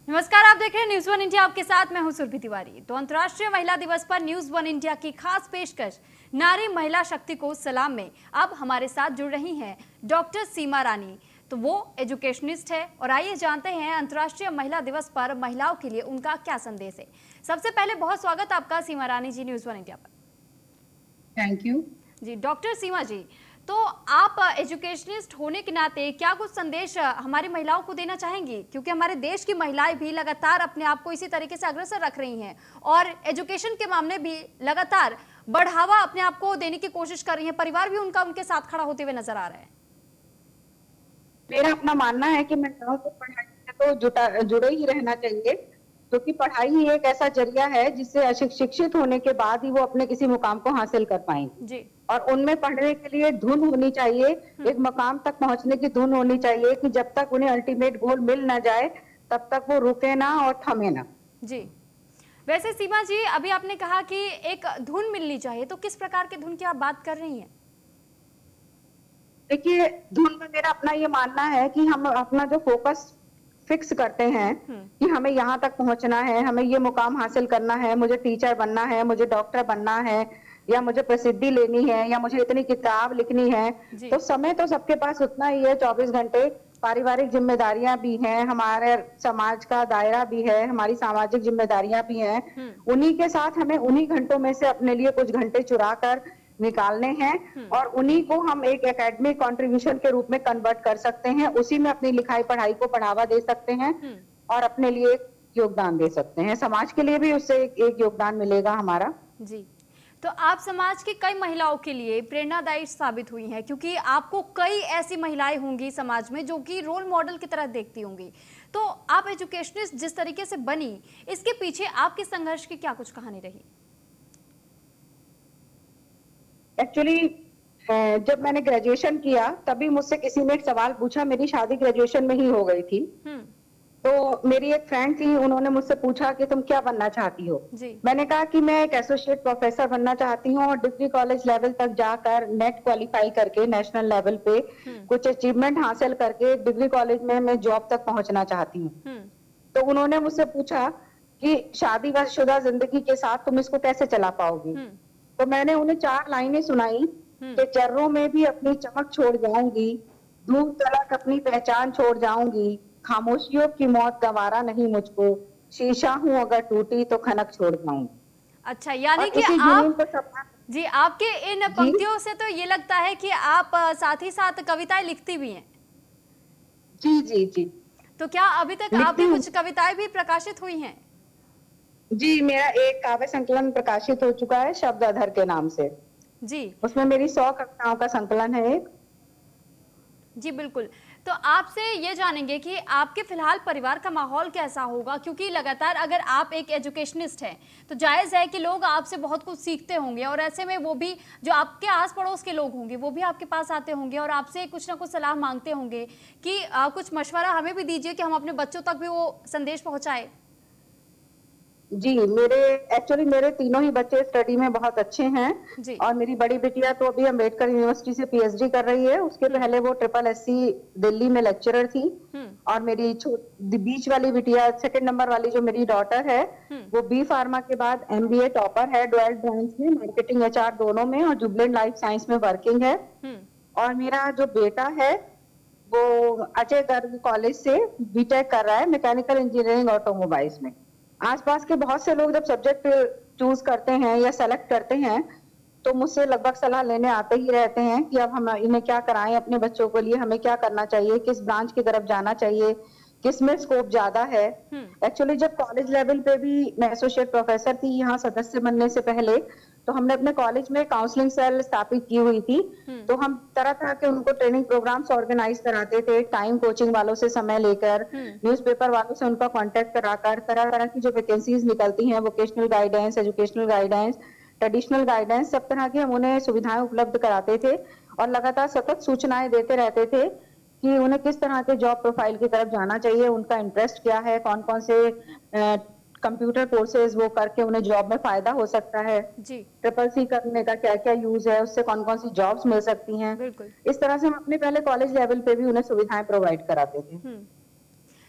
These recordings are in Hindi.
नमस्कार, आप देख रहे हैं न्यूज वन इंडिया। आपके साथ मैं हूं सुरभि तिवारी। तो अंतर्राष्ट्रीय महिला दिवस पर न्यूज वन इंडिया की खास पेशकश नारी महिला शक्ति को सलाम में अब हमारे साथ जुड़ रही हैं डॉक्टर सीमा रानी। तो वो एजुकेशनिस्ट है और आइए जानते हैं अंतर्राष्ट्रीय महिला दिवस पर महिलाओं के लिए उनका क्या संदेश है। सबसे पहले बहुत स्वागत आपका सीमा रानी जी न्यूज वन इंडिया पर। थैंक यू जी डॉक्टर सीमा जी, तो आप एजुकेशनिस्ट होने के नाते क्या कुछ संदेश हमारी महिलाओं को देना चाहेंगी, क्योंकि हमारे देश की महिलाएं भी लगातार अपने आप को इसी तरीके से अग्रसर रख रही हैं और एजुकेशन के मामले भी लगातार बढ़ावा अपने आप को देने की कोशिश कर रही हैं। परिवार भी उनका उनके साथ खड़ा होते हुए नजर आ रहा है। मेरा अपना मानना है कि महिलाओं को पढ़ाई से तो जुड़े ही रहना चाहिए, क्योंकि पढ़ाई ही एक ऐसा जरिया है जिससे शिक्षित होने के बाद ही वो अपने किसी मुकाम को हासिल कर पाएंगे। जी। और उनमें पढ़ने के लिए धुन होनी चाहिए, एक मकाम तक पहुंचने की धुन होनी चाहिए कि जब तक उन्हें अल्टीमेट गोल मिल ना जाए तब तक वो रुके ना और थमे ना। जी, वैसे सीमा जी अभी आपने कहा कि एक धुन मिलनी चाहिए, तो किस प्रकार की धुन की आप बात कर रही हैं? देखिए, धुन में मेरा अपना ये मानना है कि हम अपना जो फोकस फिक्स करते हैं कि हमें यहाँ तक पहुंचना है, हमें ये मुकाम हासिल करना है, मुझे टीचर बनना है, मुझे डॉक्टर बनना है, या मुझे प्रसिद्धि लेनी है, या मुझे इतनी किताब लिखनी है। तो समय तो सबके पास उतना ही है, 24 घंटे। पारिवारिक जिम्मेदारियां भी हैं, हमारे समाज का दायरा भी है, हमारी सामाजिक जिम्मेदारियां भी हैं। उन्हीं के साथ हमें उन्हीं घंटों में से अपने लिए कुछ घंटे चुरा कर निकालने हैं और उन्हीं को हम एक एकेडमिक कंट्रीब्यूशन के रूप में कन्वर्ट कर सकते हैं। उसी में अपनी लिखाई पढ़ाई को बढ़ावा दे सकते हैं और अपने लिए योगदान दे सकते हैं। समाज के लिए भी उससे एक योगदान मिलेगा हमारा। जी, तो आप समाज की कई महिलाओं के लिए प्रेरणादायी साबित हुई हैं, क्योंकि आपको कई ऐसी महिलाएं होंगी समाज में जो कि रोल मॉडल की तरह देखती होंगी। तो आप एजुकेशनिस्ट जिस तरीके से बनी, इसके पीछे आपके संघर्ष की क्या कुछ कहानी रही? एक्चुअली जब मैंने ग्रेजुएशन किया तभी मुझसे किसी ने एक सवाल पूछा। मेरी शादी ग्रेजुएशन में ही हो गई थी। तो मेरी एक फ्रेंड थी, उन्होंने मुझसे पूछा कि तुम क्या बनना चाहती हो। मैंने कहा कि मैं एक एसोसिएट प्रोफेसर बनना चाहती हूँ और डिग्री कॉलेज लेवल तक जाकर नेट क्वालिफाई करके नेशनल लेवल पे कुछ अचीवमेंट हासिल करके डिग्री कॉलेज में मैं जॉब तक पहुंचना चाहती हूँ। तो उन्होंने मुझसे पूछा कि शादीशुदा जिंदगी के साथ तुम इसको कैसे चला पाओगी। तो मैंने उन्हें 4 लाइनें सुनाई कि चर्रों में भी अपनी चमक छोड़ जाऊंगी, धूप तलक अपनी पहचान छोड़ जाऊंगी, खामोशियों की मौत गवारा नहीं मुझको, शीशा हूं अगर टूटी तो खनक छोड़ जाऊंगी। अच्छा, यानी कि आप जी, आपके इन पंक्तियों से तो ये लगता है कि आप साथ ही साथ कविताएं लिखती भी हैं। जी जी जी। तो क्या अभी तक आपकी कुछ कविताएं भी प्रकाशित हुई हैं? जी, मेरा एक काव्य संकलन प्रकाशित हो चुका है, शब्द अधर के नाम से। जी, उसमें मेरी 100 कविताओं का संकलन है एक। जी बिल्कुल। तो आपसे ये जानेंगे कि आपके फिलहाल परिवार का माहौल कैसा होगा, क्योंकि लगातार अगर आप एक एजुकेशनिस्ट हैं तो जायज़ है कि लोग आपसे बहुत कुछ सीखते होंगे और ऐसे में वो भी जो आपके आस पड़ोस के लोग होंगे वो भी आपके पास आते होंगे और आपसे कुछ ना कुछ सलाह मांगते होंगे कि कुछ मशवरा हमें भी दीजिए कि हम अपने बच्चों तक भी वो संदेश पहुँचाए। जी, मेरे तीनों ही बच्चे स्टडी में बहुत अच्छे हैं और मेरी बड़ी बिटिया तो अभी अम्बेडकर यूनिवर्सिटी से पीएचडी कर रही है। उसके पहले वो SSSC दिल्ली में लेक्चरर थी। और मेरी बीच वाली बिटिया, सेकंड नंबर वाली जो मेरी डॉटर है, वो बी फार्मा के बाद MBA टॉपर है, डुअल ब्रांच में मार्केटिंग HR दोनों में, और जुबलेंट लाइफ साइंस में वर्किंग है। और मेरा जो बेटा है वो अजय गर्ग कॉलेज से बीटेक कर रहा है, मैकेनिकल इंजीनियरिंग ऑटोमोबाइल्स में। आसपास के बहुत से लोग जब सब्जेक्ट चूज करते हैं या सेलेक्ट करते हैं तो मुझसे लगभग सलाह लेने आते ही रहते हैं कि अब हम इन्हें क्या कराएं, अपने बच्चों के लिए हमें क्या करना चाहिए, किस ब्रांच की तरफ जाना चाहिए, किस में स्कोप ज्यादा है। एक्चुअली जब कॉलेज लेवल पे भी मैं एसोसिएट प्रोफेसर थी यहाँ सदस्य बनने से पहले, तो हमने अपने कॉलेज में काउंसलिंग सेल स्थापित की हुई थी। तो हम तरह तरह के उनको ट्रेनिंग प्रोग्राम्स ऑर्गेनाइज कराते थे, टाइम कोचिंग वालों से समय लेकर, न्यूज़पेपर वालों से उनका कांटेक्ट कराकर, तरह तरह की जो वैकेंसीज निकलती हैं, vocational guidance, educational guidance, traditional guidance, सब तरह की हम उन्हें सुविधाएं उपलब्ध कराते थे और लगातार सतत सूचनाएं देते रहते थे कि उन्हें किस तरह के जॉब प्रोफाइल की तरफ जाना चाहिए, उनका इंटरेस्ट क्या है, कौन कौन से कंप्यूटर कोर्सेज वो करके उन्हें जॉब में फायदा हो सकता है, SSC करने का क्या क्या यूज है, उससे कौन कौन सी जॉब्स मिल सकती हैं। इस तरह से हम अपने पहले कॉलेज लेवल पे भी उन्हें सुविधाएं प्रोवाइड कराते थे।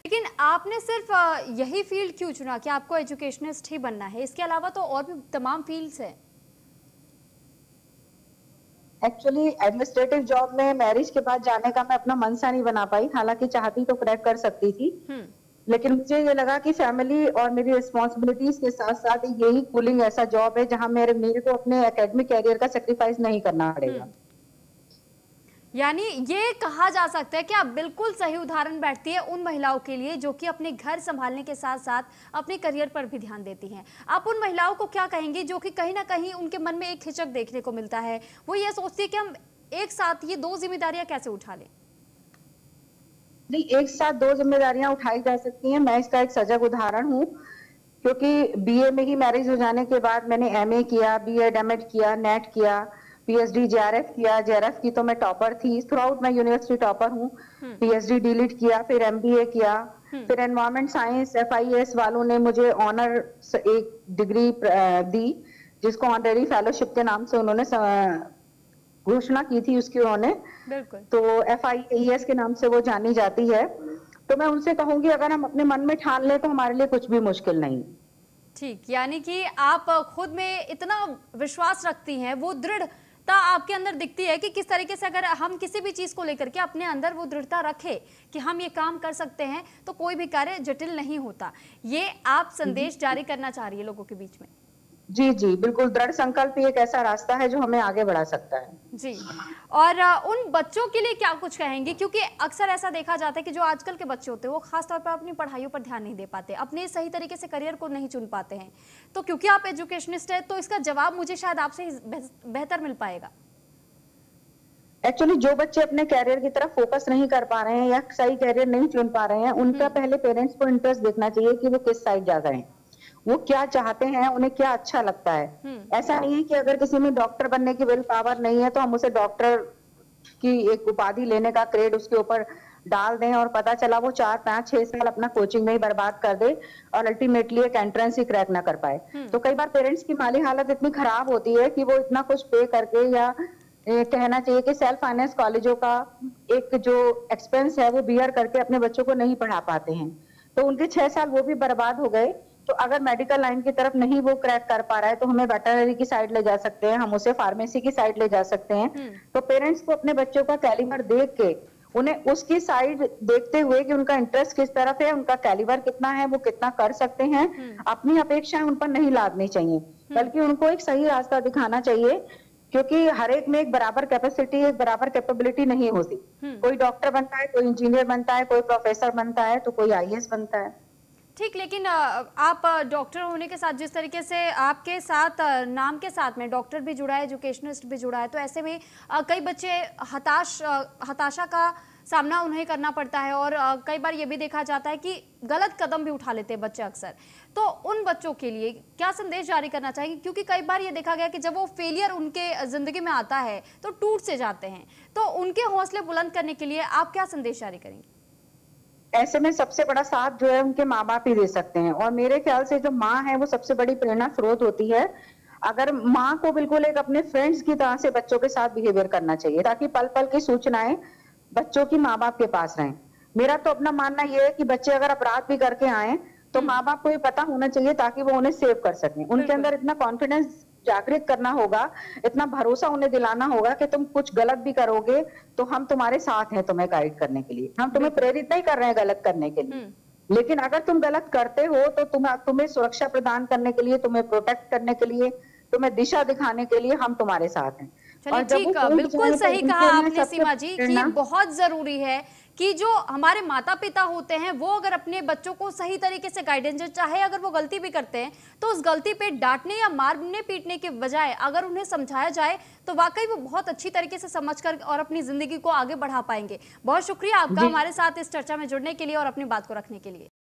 लेकिन आपने सिर्फ यही फील्ड क्यों चुना कि आपको एजुकेशनिस्ट ही बनना है? इसके अलावा तो और भी तमाम फील्ड्स हैं। एक्चुअली एडमिनिस्ट्रेटिव जॉब में मैरिज के बाद जाने का मैं अपना मन सा नहीं बना पाई, हालांकि चाहती तो क्रैक कर सकती थी, लेकिन मुझे ये लगा कि फैमिली और मेरी रिस्पॉन्सिबिलिटीज के साथ साथ यही कूलिंग ऐसा जॉब है जहां मेरे को अपने एकेडमिक कैरियर का सेक्रीफाइस नहीं करना पड़ेगा। यानी ये कहा जा सकता है कि आप बिल्कुल सही उदाहरण बैठती है उन महिलाओं के लिए जो कि अपने घर संभालने के साथ साथ अपने करियर पर भी ध्यान देती हैं। आप उन महिलाओं को क्या कहेंगी जो कि कहीं ना कहीं उनके मन में एक हिचक देखने को मिलता है, वो ये सोचती है कि हम एक साथ ये दो जिम्मेदारियां कैसे उठा लें? नहीं, एक साथ दो जिम्मेदारियां उठाई जा सकती हैं। मैं इसका एक सजग उदाहरण हूँ, क्योंकि बीए में ही मैरिज हो जाने के बाद मैंने एमए किया, बीएड एमएड किया, नेट किया, पीएचडी जेआरएफ किया। जेआरएफ की तो मैं टॉपर थी, थ्रू आउट मैं यूनिवर्सिटी टॉपर हूँ। पीएचडी डीलिट किया, फिर एमबीए किया, फिर एनवायरमेंट साइंस एफआईएस वालों ने मुझे ऑनर एक डिग्री दी, जिसको ऑनरेरी फेलोशिप के नाम से उन्होंने घोषणा की थी उसकी उन्होंने, तो FIAS के नाम से वो जानी जाती है। तो मैं उनसे कहूंगी अगर हम अपने मन में ठान ले तो हमारे लिए कुछ भी मुश्किल नहीं। ठीक, यानी कि आप खुद में इतना विश्वास रखती हैं, वो दृढ़ता आपके अंदर दिखती है कि किस तरीके से अगर हम किसी भी चीज को लेकर के अपने अंदर वो दृढ़ता रखे कि हम ये काम कर सकते हैं तो कोई भी कार्य जटिल नहीं होता। ये आप संदेश जारी करना चाह रही है लोगों के बीच में? जी जी बिल्कुल, दृढ़ संकल्प ही एक ऐसा रास्ता है जो हमें आगे बढ़ा सकता है। जी, और उन बच्चों के लिए क्या कुछ कहेंगे, क्योंकि अक्सर ऐसा देखा जाता है कि जो आजकल के बच्चे होते हैं वो खास तौर पर अपनी पढ़ाइयों पर ध्यान नहीं दे पाते, अपने सही तरीके से करियर को नहीं चुन पाते हैं। तो क्योंकि आप एजुकेशनिस्ट है तो इसका जवाब मुझे शायद आपसे बेहतर मिल पाएगा। एक्चुअली जो बच्चे अपने कैरियर की तरफ फोकस नहीं कर पा रहे हैं या सही कैरियर नहीं चुन पा रहे हैं, उनका पहले पेरेंट्स को इंटरेस्ट देखना चाहिए कि वो किस साइड जा रहे हैं, वो क्या चाहते हैं, उन्हें क्या अच्छा लगता है। ऐसा नहीं है कि अगर किसी में डॉक्टर बनने की विल पावर नहीं है तो हम उसे डॉक्टर की एक उपाधि लेने का क्रेड उसके ऊपर डाल दें और पता चला वो 4, 5, 6 साल अपना कोचिंग में ही बर्बाद कर दे और अल्टीमेटली एक एंट्रेंस ही क्रैक ना कर पाए। तो कई बार पेरेंट्स की माली हालत इतनी खराब होती है कि वो इतना कुछ पे करके, या कहना चाहिए कि सेल्फ फाइनेंस कॉलेजों का एक जो एक्सपेंस है वो बियर करके अपने बच्चों को नहीं पढ़ा पाते हैं, तो उनके 6 साल वो भी बर्बाद हो गए। तो अगर मेडिकल लाइन की तरफ नहीं वो क्रैक कर पा रहा है तो हमें वेटरनरी की साइड ले जा सकते हैं, हम उसे फार्मेसी की साइड ले जा सकते हैं। तो पेरेंट्स को अपने बच्चों का कैलिबर देख के उन्हें उसकी साइड देखते हुए कि उनका इंटरेस्ट किस तरफ है, उनका कैलिबर कितना है, वो कितना कर सकते हैं, अपनी अपेक्षाएं उन पर नहीं लादनी चाहिए, बल्कि उनको एक सही रास्ता दिखाना चाहिए, क्योंकि हर एक में एक बराबर कैपेसिटी, एक बराबर कैपेबिलिटी नहीं होती। कोई डॉक्टर बनता है, कोई इंजीनियर बनता है, कोई प्रोफेसर बनता है, तो कोई IAS बनता है। ठीक, लेकिन आप डॉक्टर होने के साथ जिस तरीके से आपके साथ नाम के साथ में डॉक्टर भी जुड़ा है, एजुकेशनिस्ट भी जुड़ा है, तो ऐसे में कई बच्चे हताशा का सामना उन्हें करना पड़ता है और कई बार ये भी देखा जाता है कि गलत कदम भी उठा लेते हैं बच्चे अक्सर। तो उन बच्चों के लिए क्या संदेश जारी करना चाहिए, क्योंकि कई बार ये देखा गया कि जब वो फेलियर उनके जिंदगी में आता है तो टूट से जाते हैं, तो उनके हौसले बुलंद करने के लिए आप क्या संदेश जारी करेंगे? ऐसे में सबसे बड़ा साथ जो है उनके माँ बाप ही दे सकते हैं, और मेरे ख्याल से जो माँ है वो सबसे बड़ी प्रेरणा स्रोत होती है। अगर माँ को बिल्कुल एक अपने फ्रेंड्स की तरह से बच्चों के साथ बिहेवियर करना चाहिए, ताकि पल पल की सूचनाएं बच्चों की माँ बाप के पास रहें। मेरा तो अपना मानना यह है कि बच्चे अगर अपराध भी करके आए तो माँ बाप को ये पता होना चाहिए ताकि वो उन्हें सेव कर सकें। उनके अंदर इतना कॉन्फिडेंस जागृत करना होगा, इतना भरोसा उन्हें दिलाना होगा कि तुम कुछ गलत भी करोगे तो हम तुम्हारे साथ हैं तुम्हें गाइड करने के लिए। हम तुम्हें प्रेरित नहीं कर रहे हैं गलत करने के लिए, लेकिन अगर तुम गलत करते हो तो तुम्हें सुरक्षा प्रदान करने के लिए, तुम्हें प्रोटेक्ट करने के लिए, तुम्हें दिशा दिखाने के लिए हम तुम्हारे साथ हैं। चलिए ठीक, बिल्कुल सही कहा आपने सीमा जी कि ये बहुत जरूरी है कि जो हमारे माता पिता होते हैं वो अगर अपने बच्चों को सही तरीके से गाइडेंस, चाहे अगर वो गलती भी करते हैं तो उस गलती पे डांटने या मारने पीटने के बजाय अगर उन्हें समझाया जाए तो वाकई वो बहुत अच्छी तरीके से समझकर और अपनी जिंदगी को आगे बढ़ा पाएंगे। बहुत शुक्रिया आपका हमारे साथ इस चर्चा में जुड़ने के लिए और अपनी बात को रखने के लिए।